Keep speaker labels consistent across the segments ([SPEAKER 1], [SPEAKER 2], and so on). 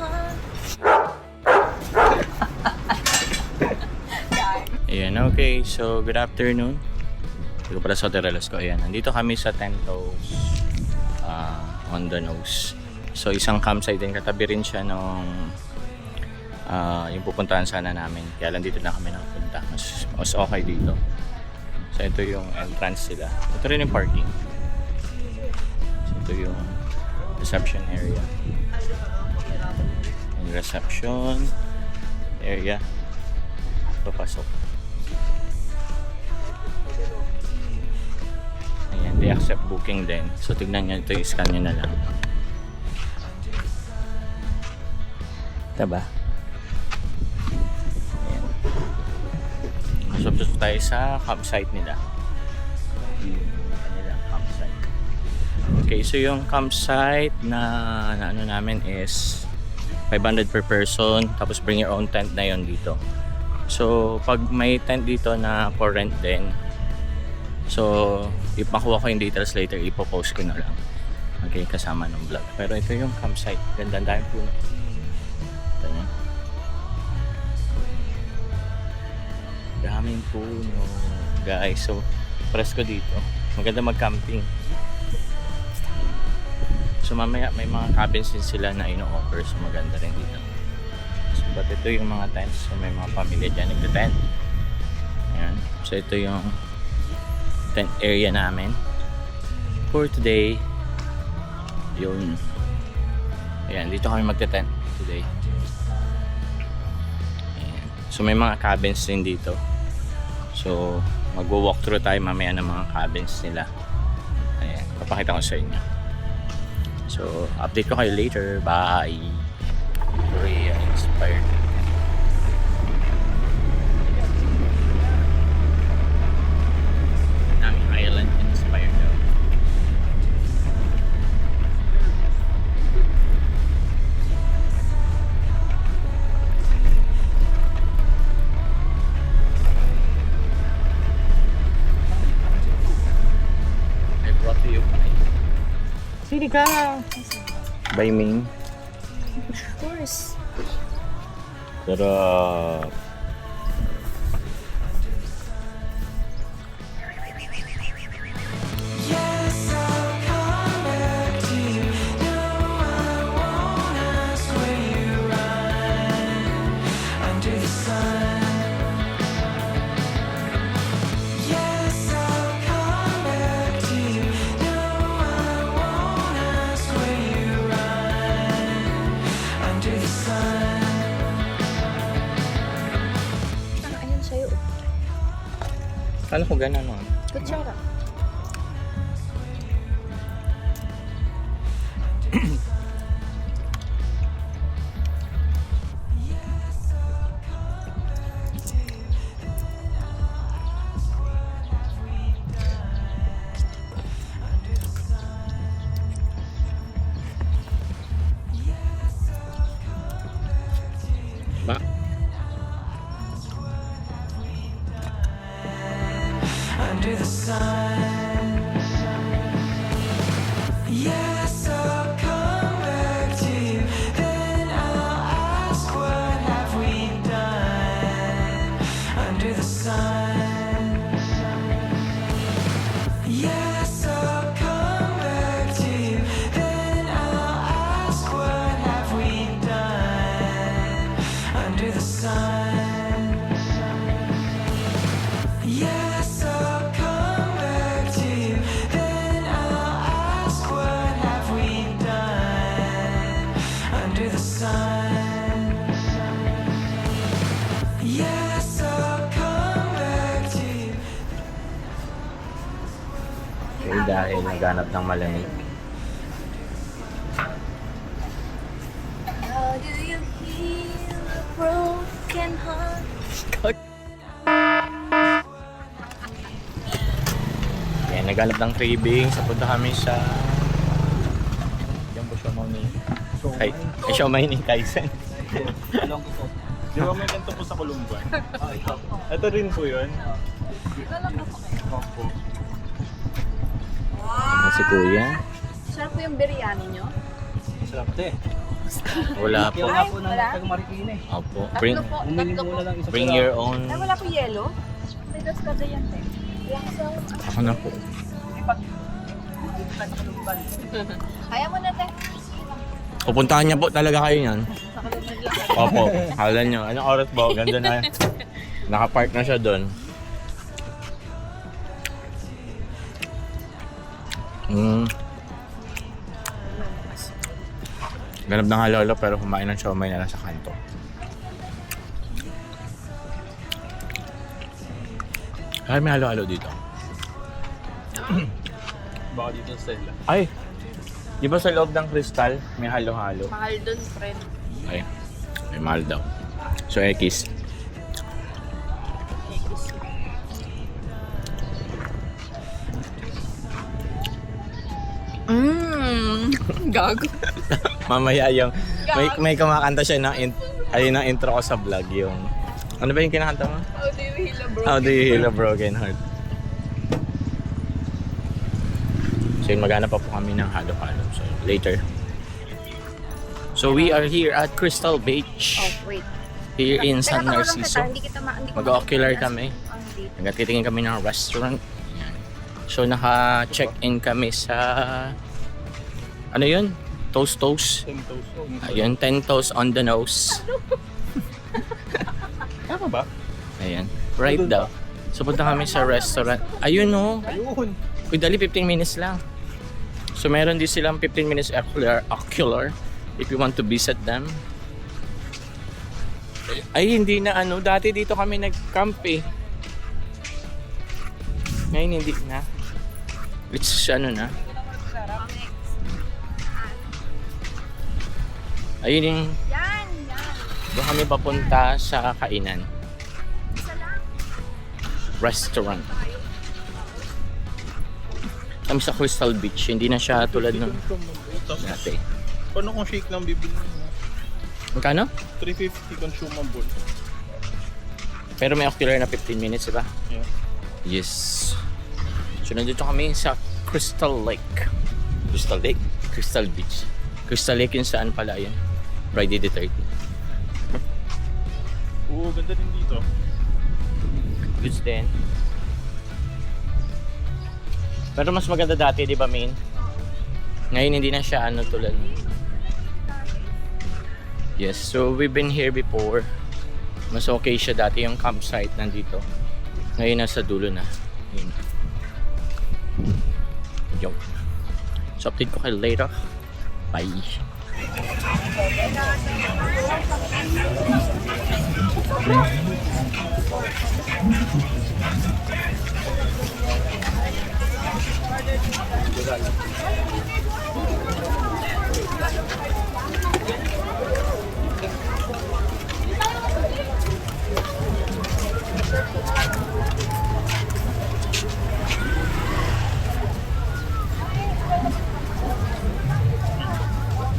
[SPEAKER 1] hunt.
[SPEAKER 2] Ayan, okay. So, good afternoon. Hindi ko pala sa Terelos ko. Ayan, nandito kami sa Tentos on the nose. So, isang campsite din. Katabi rin siya nung yung pupuntahan sana namin. Kaya lang dito na kami nakapunta. Mas okay dito. So, ito yung entrance sila. Ito rin yung parking. So, ito yung reception area. Yung reception area. Papasok. Ayan, they accept booking din. So, tignan nyo ito, i-scan nyo na lang. Diba? Ayan. So, pasok tayo sa campsite nila. Yung kanilang campsite. Okay, so yung campsite na ano namin is 500 per person. Tapos bring your own tent na yon dito. So, pag may tent dito na for rent din, so, ipakuha ko yung details later, ipopost ko na lang. Okay, kasama ng vlog. Pero ito yung campsite. Gandang dahil puno. Ito nyo. Daming puno. Guys, so, presko dito. Maganda mag-camping. So, mamaya may mga cabins din sila na ino-offer. So, maganda rin dito. So, but ito yung mga tents. So, may mga pamilya dyan nagte-tent. Ayan. So, ito yung tent area namin for today. Yun. Ayan, dito kami magte-tent today. Ayan. So may mga cabins din dito. So magwo-walk through tayo mamaya ng mga cabins nila. Ayan, papakita ko sa inyo. So update ko kayo later. Bye. Korea inspired. Island inspired daw. I brought you by. Sini ka? By Ming.
[SPEAKER 1] Of course.
[SPEAKER 2] Sarap.
[SPEAKER 1] Ayun sa'yo.
[SPEAKER 2] Kala ko ganun no?
[SPEAKER 1] Kutsara.
[SPEAKER 2] Ba?
[SPEAKER 3] Under the sun. Yes, I'll come back to you. Then I'll ask, what have we done under the sun? Yes, I'll come back to you. Then I'll ask, what have we done under the sun? Yes, I'll come back to you. Then I'll ask, what have we done under the sun? Yes, I'll come back to you.
[SPEAKER 2] Okay, dahil naghanap ng malamig.
[SPEAKER 1] How do you heal a broken heart?
[SPEAKER 2] Ayan, naghanap ng craving. Sa punta kami sa yung po siya ni Siomay ni Tyson.
[SPEAKER 4] Di ba may ganito po sa Columban? Ito rin po yun.
[SPEAKER 2] Si Kuya.
[SPEAKER 1] Sarap po yung biryani nyo.
[SPEAKER 4] Sarap te.
[SPEAKER 2] Wala po.
[SPEAKER 1] Ay, wala.
[SPEAKER 2] Opo.
[SPEAKER 1] Tatlo po. Tatlo po.
[SPEAKER 2] Bring your own.
[SPEAKER 1] Ay, wala po yellow. May das ka yan, te.
[SPEAKER 2] Ako na po.
[SPEAKER 1] Kaya mo na, te.
[SPEAKER 2] Pupuntahan niya po talaga kayo niyan. Opo. Halan niyo. Anong oras ba? Ganda na. Nakapark na siya doon. Ganap ng halolo pero kumain ng siomay na lang sa kanto. Ay, may halo-halo dito.
[SPEAKER 4] Baka dito sa sila.
[SPEAKER 2] Ay! Di ba sa loob ng kristal, may halo-halo?
[SPEAKER 1] Mahal dun, friend.
[SPEAKER 2] Ay, may mahal daw. So, X.
[SPEAKER 1] Gago.
[SPEAKER 2] Mamaya yung, may kumakanta siya ng, ayun ang intro ko sa vlog yung, ano ba yung kinakanta mo?
[SPEAKER 1] How do you heal a broken
[SPEAKER 2] How do you heal a broken heart? So yun, maghanap pa po kami ng halo-halo. So later. So we are here at Crystal Beach.
[SPEAKER 1] Oh, wait.
[SPEAKER 2] Here in San
[SPEAKER 1] Teka,
[SPEAKER 2] Narciso.
[SPEAKER 1] Hindi kita
[SPEAKER 2] Mag-ocular kami. Nagtitingin kami ng restaurant. Yan. So naka-check-in kami sa, ano yun? Toast. Ayun, 10 toes on the nose.
[SPEAKER 4] Tama ba?
[SPEAKER 2] Ayan. Right daw. So punta kami sa restaurant. Ayun oh.
[SPEAKER 4] Ayun.
[SPEAKER 2] Uy, dali 15 minutes lang. So meron din silang 15 minutes ocular if you want to visit them. Ay, hindi na ano. Dati dito kami nag-camp eh. Ngayon hindi na. Let's ano na. Ayun yung
[SPEAKER 1] Yan.
[SPEAKER 2] doon kami papunta sa kainan. Restaurant. Kami sa Crystal Beach. Hindi na siya tulad ng dati.
[SPEAKER 4] Paano kung shake lang bibili mo?
[SPEAKER 2] Magkano?
[SPEAKER 4] 350 consumable.
[SPEAKER 2] Pero may ocular na 15 minutes, diba?
[SPEAKER 4] Yeah.
[SPEAKER 2] Yes. So nandito kami sa Crystal Lake. Crystal Lake? Crystal Beach. Crystal Lake yun saan pala yun? Friday the 30th.
[SPEAKER 4] Oo, ganda din dito.
[SPEAKER 2] Goods din. Pero mas maganda dati, di ba, Min? Ngayon hindi na siya ano tulad. Yes, so we've been here before. Mas okay siya dati yung campsite nandito. Ngayon nasa dulo na. Yun. Yo. So update ko kayo later. Bye.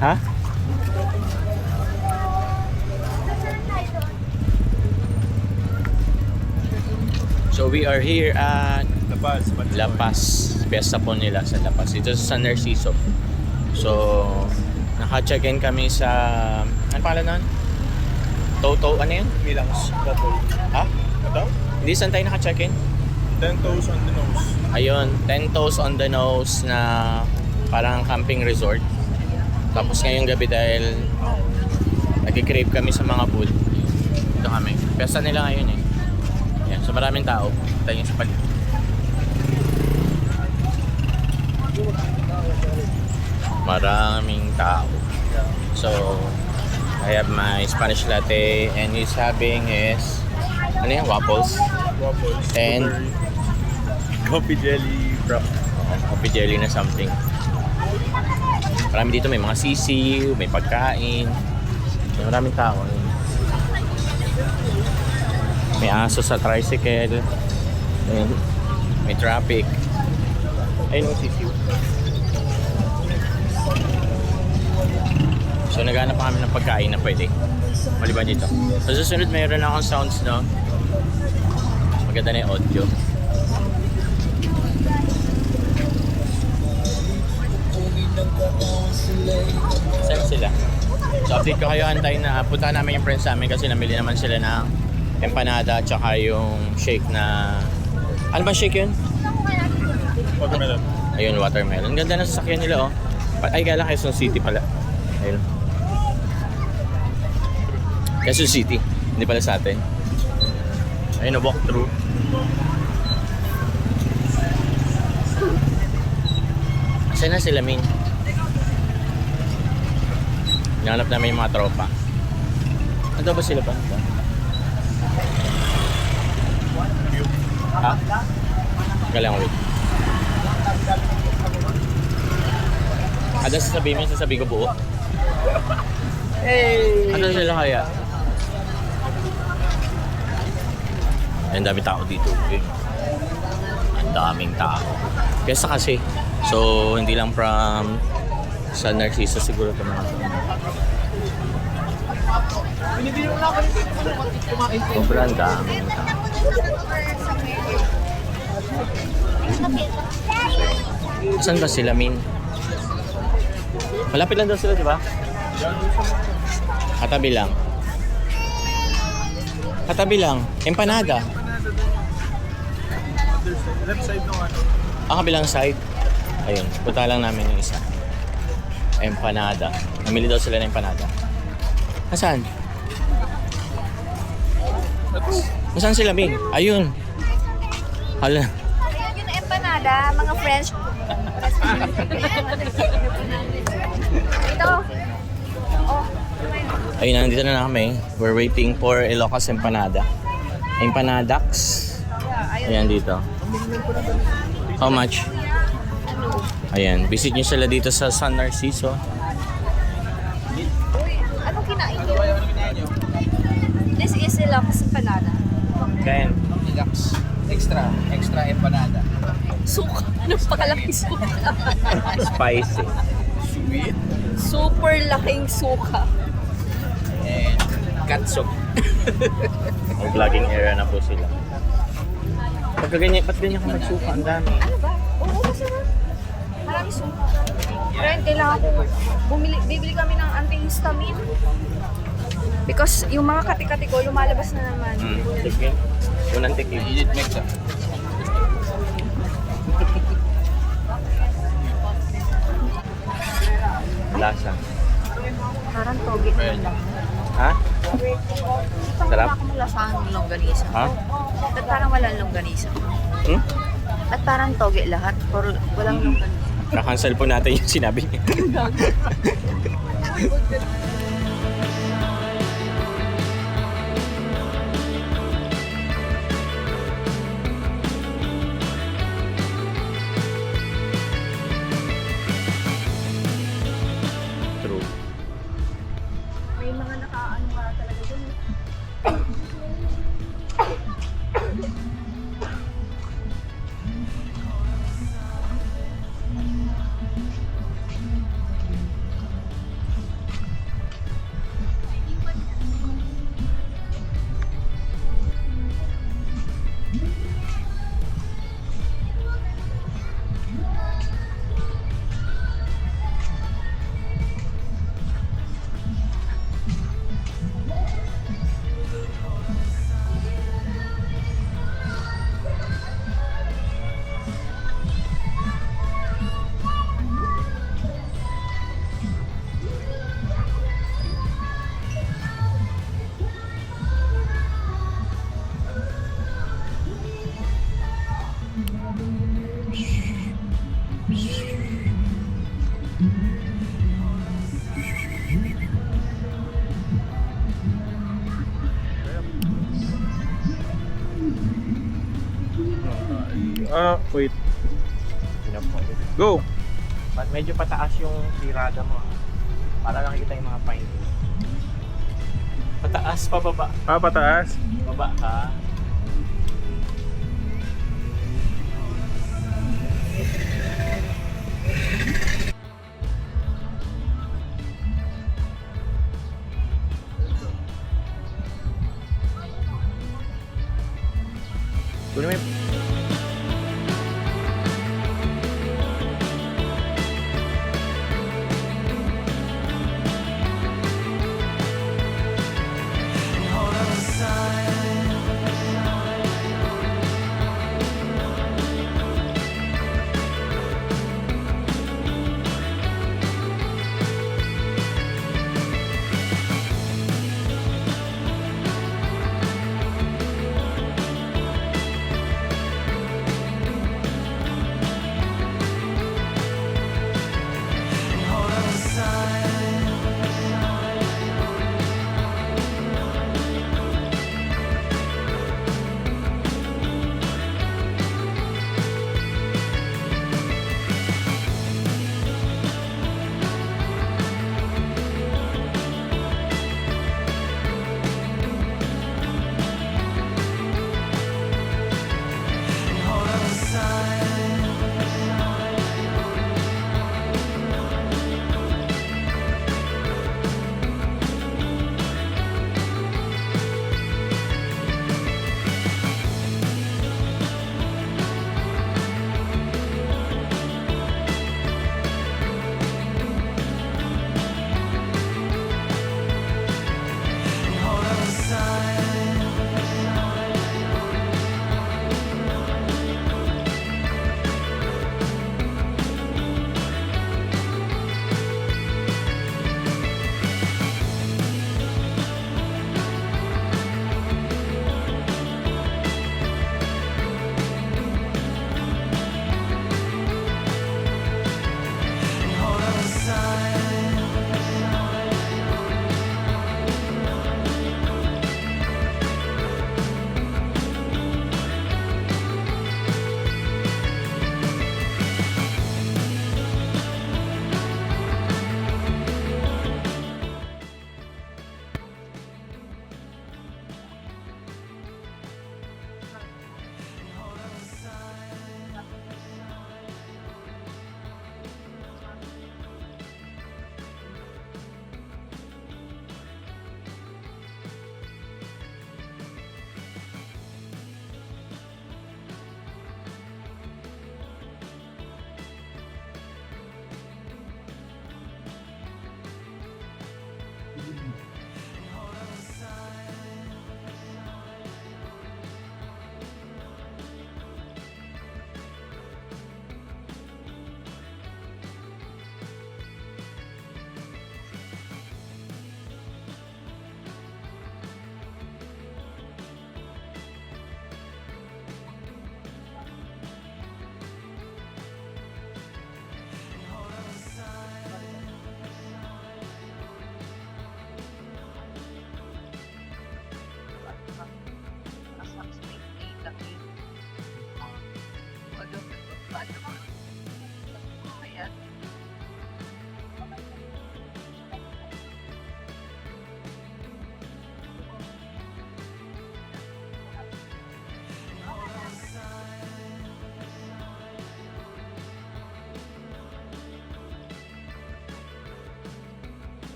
[SPEAKER 2] Ha? So we are here at La Paz. Fiesta po nila sa La Paz. Ito sa San Narciso. So naka-check-in kami sa, ano pala nun? Toto, ano yun?
[SPEAKER 4] Milangs.
[SPEAKER 2] Ha?
[SPEAKER 4] Ito?
[SPEAKER 2] Hindi, saan tayo naka-check-in?
[SPEAKER 4] 10 toes on the nose.
[SPEAKER 2] Ayun, 10 toes on the nose na parang camping resort. Tapos ngayong gabi dahil nag-crave kami sa mga food. Ito kami. Pesta nila ngayon eh. Yan, so maraming tao. Tayo sa paligid. Maraming tao. So, I have my Spanish latte and he's having his, ano yan, waffles. And
[SPEAKER 4] Coffee jelly wrap.
[SPEAKER 2] coffee jelly na something. Marami dito, may mga sisiw, may pagkain. So, maraming tao. May aso sa tricycle. May traffic. Ayun yung sisiw. So naghanap pa kami ng pagkain na pwede maliban dito. So susunod mayroon akong sounds, no? Maganda na yung audio. Saan sila? So update ko kayo, antay na punta namin yung friends namin kasi namili naman sila ng empanada at saka yung shake na... Ano ba shake yun?
[SPEAKER 4] Watermelon.
[SPEAKER 2] Ayun, watermelon. Ganda ng sasakyan nila oh. Ay, kala Quezon City pala. Ayun. Quezon City. Hindi pala sa atin. Ayun, walk through. Saan na sila, Min? Hinahanap namin yung mga tropa. Ano ba sila pa? Ha? Galang wait. Ada sasabihin mo, sasabihin ko buo. Hey! Ano sila kaya? Ang dami tao dito. Ang daming tao. Kesa kasi. So, hindi lang from San Narciso siguro ito mga. Sobrang daming tao. Saan ba sila, Min? Malapit lang daw sila, di ba? Katabi lang. Katabi lang. Empanada.
[SPEAKER 4] Left side ng ano.
[SPEAKER 2] Ang kabilang side. Ayun, punta lang namin yung isa. Empanada. Namili daw sila ng empanada. Nasaan? Nasaan sila, Min? Ayun. Hala.
[SPEAKER 1] Ayan yung empanada, mga French. Ito. Oh.
[SPEAKER 2] Ayun, nandito na kami. We're waiting for Ilocos Empanada. Empanadax. Ayan dito. How much? Ayan, visit nyo sila dito sa San Narciso.
[SPEAKER 1] Uy, anong kinain niyo? This is Ilocos Empanada.
[SPEAKER 2] Ken,
[SPEAKER 5] Deluxe. Extra empanada.
[SPEAKER 1] Suka. Anong pakalaking suka?
[SPEAKER 2] spicy.
[SPEAKER 5] Sweet.
[SPEAKER 1] Super laking suka.
[SPEAKER 5] And catsup.
[SPEAKER 2] Ang vlogging area na po sila. Pagka ganyan, ba't ganyan ka magsuka? Ang dami.
[SPEAKER 1] Ano ba? Oo, masarap. Maraming suka. Friend, kailangan ko bibili kami ng antihistamine. Because yung mga kati-kati ko, lumalabas na naman.
[SPEAKER 2] Tikim. Unang tikim.
[SPEAKER 5] Init mix ah.
[SPEAKER 2] Lasa.
[SPEAKER 1] Parang toge na lang.
[SPEAKER 2] Ha?
[SPEAKER 1] Parang
[SPEAKER 2] Sarap?
[SPEAKER 1] wala akong lasang longganisa.
[SPEAKER 2] Ha?
[SPEAKER 1] At parang walang longganisa.
[SPEAKER 2] Hmm?
[SPEAKER 1] At parang toge lahat. Or walang longganisa.
[SPEAKER 2] Nakancel po natin yung sinabi niya. True.
[SPEAKER 1] May mga nakaano ka talaga dun.
[SPEAKER 4] Wait. Go!
[SPEAKER 2] Medyo pataas yung tirada mo. Para nakikita yung mga pine. Pataas, pababa.
[SPEAKER 4] Pataas.
[SPEAKER 2] Baba ka. Kunin mo yung